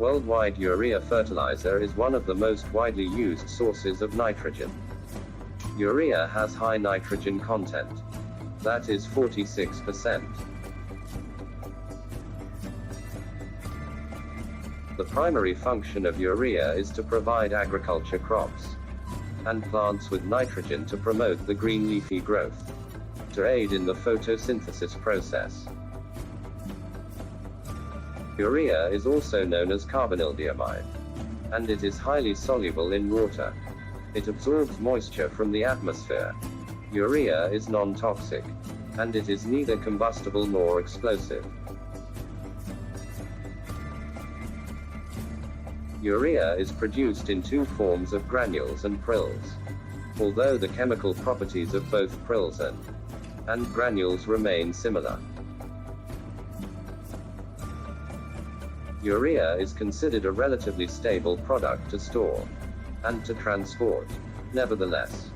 Worldwide, urea fertilizer is one of the most widely used sources of nitrogen. Urea has high nitrogen content. That is 46%. The primary function of urea is to provide agriculture crops and plants with nitrogen to promote the green leafy growth, to aid in the photosynthesis process. Urea is also known as carbonyl diamide, and it is highly soluble in water. It absorbs moisture from the atmosphere. Urea is non-toxic, and it is neither combustible nor explosive. Urea is produced in two forms of granules and prills. Although the chemical properties of both prills and granules remain similar. Urea is considered a relatively stable product to store and to transport. Nevertheless,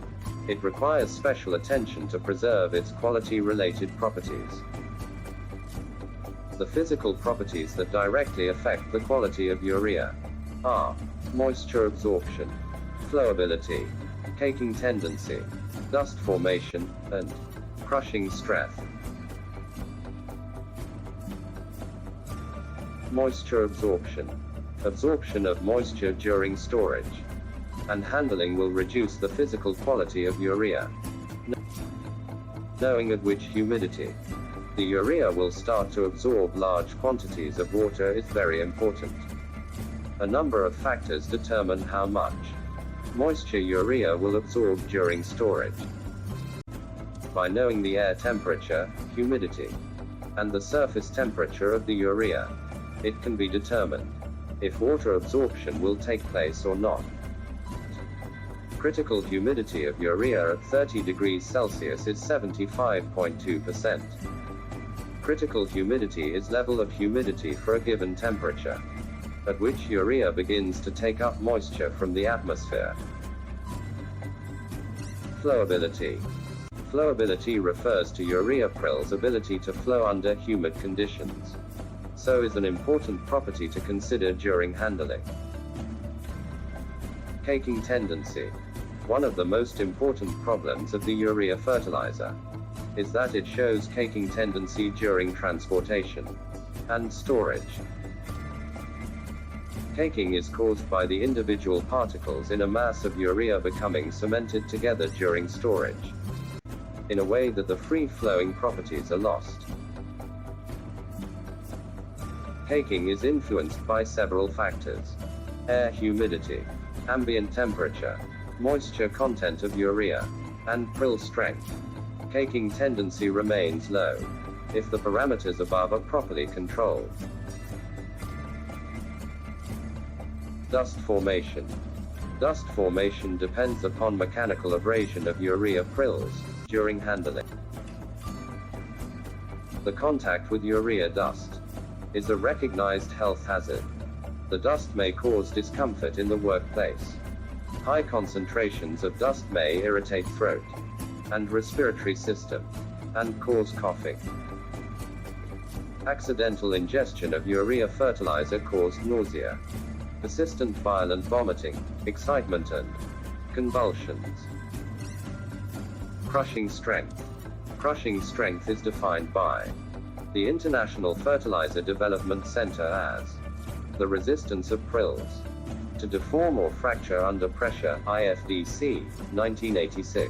it requires special attention to preserve its quality-related properties. The physical properties that directly affect the quality of urea are moisture absorption, flowability, caking tendency, dust formation, and crushing strength. Moisture absorption. Absorption of moisture during storage and handling will reduce the physical quality of urea. Knowing at which humidity the urea will start to absorb large quantities of water is very important. A number of factors determine how much moisture urea will absorb during storage. By knowing the air temperature, humidity, and the surface temperature of the urea, it can be determined if water absorption will take place or not. Critical humidity of urea at 30 degrees Celsius is 75.2%. Critical humidity is level of humidity for a given temperature, at which urea begins to take up moisture from the atmosphere. Flowability. Flowability refers to urea prill's ability to flow under humid conditions, so is an important property to consider during handling. Caking tendency. One of the most important problems of the urea fertilizer is that it shows caking tendency during transportation and storage. Caking is caused by the individual particles in a mass of urea becoming cemented together during storage, in a way that the free-flowing properties are lost. Caking is influenced by several factors: air humidity, ambient temperature, moisture content of urea, and prill strength. Caking tendency remains low if the parameters above are properly controlled. Dust formation. Dust formation depends upon mechanical abrasion of urea prills during handling. The contact with urea dust is a recognized health hazard. The dust may cause discomfort in the workplace. High concentrations of dust may irritate throat and respiratory system and cause coughing. Accidental ingestion of urea fertilizer caused nausea, persistent violent vomiting, excitement and convulsions. Crushing strength. Crushing strength is defined by the International Fertilizer Development Center as the resistance of prills to deform or fracture under pressure, IFDC, 1986.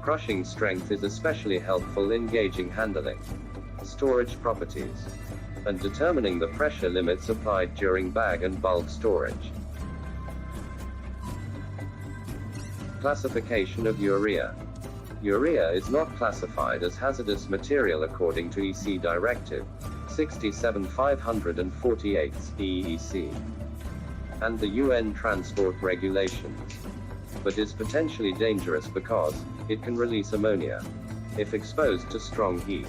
Crushing strength is especially helpful in gauging handling, storage properties, and determining the pressure limits applied during bag and bulk storage. Classification of urea. Urea is not classified as hazardous material according to EC Directive 67548 EEC and the UN Transport Regulations, but is potentially dangerous because it can release ammonia if exposed to strong heat.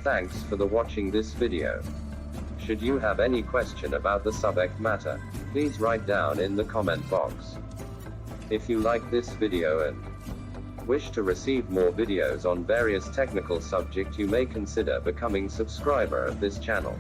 Thanks for watching this video. Should you have any question about the subject matter, please write down in the comment box. If you like this video and wish to receive more videos on various technical subjects, you may consider becoming subscriber of this channel.